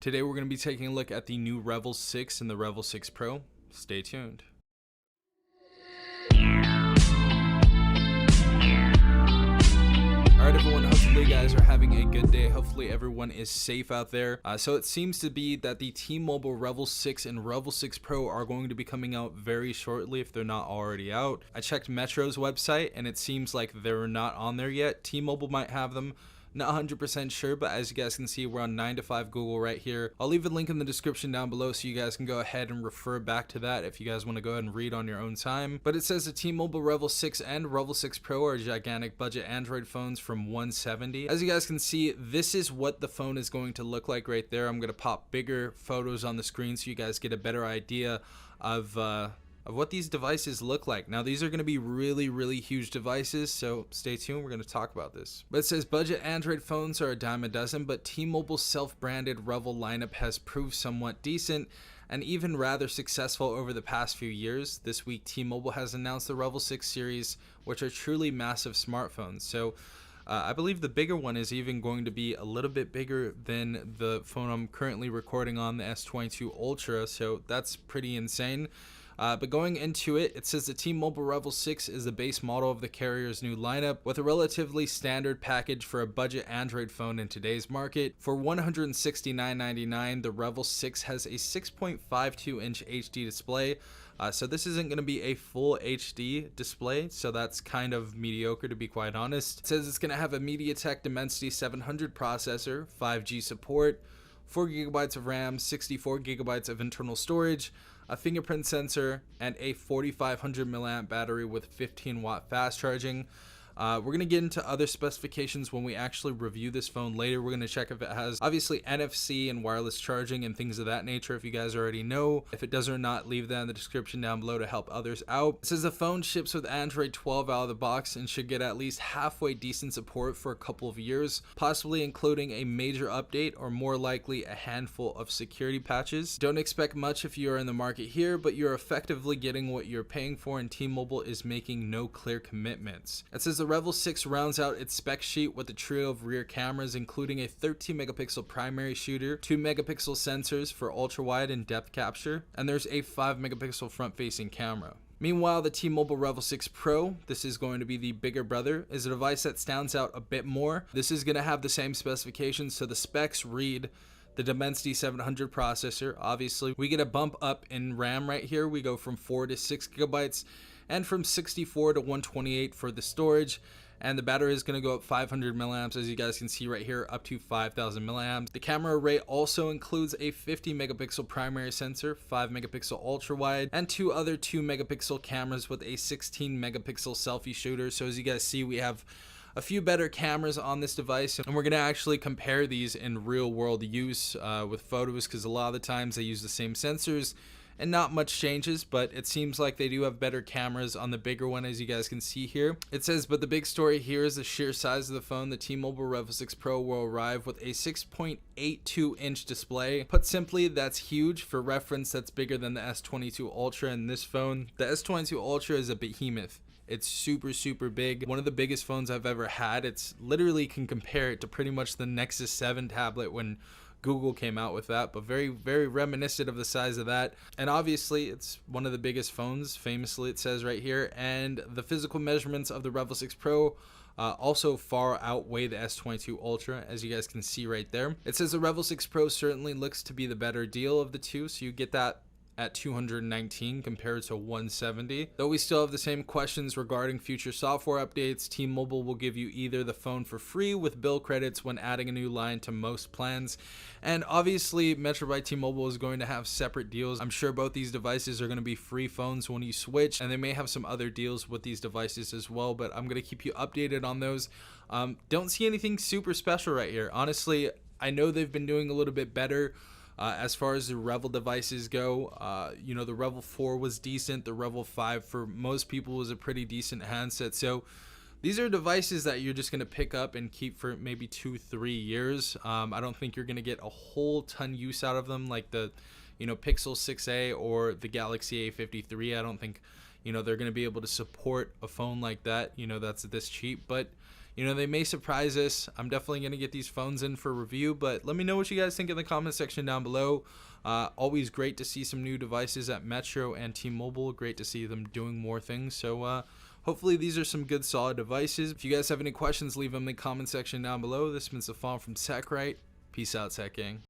Today we're going to be taking a look at the new REVVL 6 and the REVVL 6 Pro. Stay tuned. Alright everyone, hopefully you guys are having a good day. Hopefully everyone is safe out there. So it seems to be that the T-Mobile REVVL 6 and REVVL 6 Pro are going to be coming out very shortly if they're not already out. I checked Metro's website and it seems like they're not on there yet. T-Mobile might have them. Not 100% sure, but as you guys can see, we're on 9 to 5 Google right here. I'll leave a link in the description down below so you guys can go ahead and refer back to that if you guys want to go ahead and read on your own time. But it says the T-Mobile REVVL 6 and REVVL 6 Pro are gigantic budget Android phones from $170. As you guys can see, this is what the phone is going to look like right there. I'm going to pop bigger photos on the screen so you guys get a better idea of what these devices look like. Now these are going to be really huge devices, so stay tuned, we're going to talk about this. But it says budget Android phones are a dime a dozen, but T-Mobile's self-branded REVVL lineup has proved somewhat decent and even rather successful over the past few years. This week T-Mobile has announced the REVVL 6 series, which are truly massive smartphones. So I believe the bigger one is even going to be a little bit bigger than the phone I'm currently recording on, the S22 Ultra, so that's pretty insane. But going into it, it says the T-Mobile REVVL 6 is the base model of the carrier's new lineup with a relatively standard package for a budget Android phone in today's market. For $169.99, the REVVL 6 has a 6.52-inch HD display. So this isn't going to be a full HD display, so that's kind of mediocre to be quite honest. It says it's going to have a MediaTek Dimensity 700 processor, 5G support, 4 GB of RAM, 64 GB of internal storage, a fingerprint sensor, and a 4500 milliamp battery with 15 watt fast charging. We're going to get into other specifications when we actually review this phone later. We're going to check if it has obviously NFC and wireless charging and things of that nature if you guys already know. If it does or not, leave that in the description down below to help others out. It says the phone ships with Android 12 out of the box and should get at least halfway decent support for a couple of years, possibly including a major update or more likely a handful of security patches. Don't expect much if you are in the market here, but you're effectively getting what you're paying for, and T-Mobile is making no clear commitments. It says the REVVL 6 rounds out its spec sheet with a trio of rear cameras, including a 13 megapixel primary shooter, 2 megapixel sensors for ultra wide and depth capture, and there's a 5 megapixel front facing camera. Meanwhile, the T-Mobile REVVL 6 Pro, this is going to be the bigger brother, is a device that stands out a bit more. This is going to have the same specifications, so the specs read the Dimensity 700 processor. Obviously, we get a bump up in RAM right here. We go from 4 to 6 gigabytes and from 64 to 128 for the storage. And the battery is going to go up 500 milliamps, as you guys can see right here, up to 5,000 milliamps. The camera array also includes a 50 megapixel primary sensor, 5 megapixel ultra wide, and 2 other 2 megapixel cameras with a 16 megapixel selfie shooter. So as you guys see, we have a few better cameras on this device, and we're going to actually compare these in real world use with photos, because a lot of the times they use the same sensors and not much changes, but it seems like they do have better cameras on the bigger one, as you guys can see here. It says, but the big story here is the sheer size of the phone. The T-Mobile REVVL 6 Pro will arrive with a 6.82-inch display. Put simply, that's huge. For reference, that's bigger than the S22 Ultra in this phone. The S22 Ultra is a behemoth. It's super big. One of the biggest phones I've ever had. It's literally can compare it to pretty much the Nexus 7 tablet when Google came out with that, but very reminiscent of the size of that. And obviously it's one of the biggest phones, famously it says right here, and the physical measurements of the REVVL 6 Pro also far outweigh the S22 Ultra, as you guys can see right there. It says the REVVL 6 Pro certainly looks to be the better deal of the two, so you get that at $219 compared to $170. Though we still have the same questions regarding future software updates, T-Mobile will give you either the phone for free with bill credits when adding a new line to most plans, and obviously Metro by T-Mobile is going to have separate deals. I'm sure both these devices are going to be free phones when you switch, and they may have some other deals with these devices as well, but I'm going to keep you updated on those. Don't see anything super special right here. Honestly, I know they've been doing a little bit better as far as the REVVL devices go. You know, the REVVL 4 was decent. The REVVL 5 for most people was a pretty decent handset. So these are devices that you're just going to pick up and keep for maybe 2-3 years. I don't think you're going to get a whole ton use out of them like the, you know, Pixel 6a or the Galaxy A53. I don't think, you know, they're going to be able to support a phone like that, you know, that's this cheap. But you know, they may surprise us. I'm definitely going to get these phones in for review, but let me know what you guys think in the comment section down below. Always great to see some new devices at Metro and T-Mobile. Great to see them doing more things. So hopefully these are some good solid devices. If you guys have any questions, leave them in the comment section down below. This has been Safan from TechRight. Peace out, Tech Gang.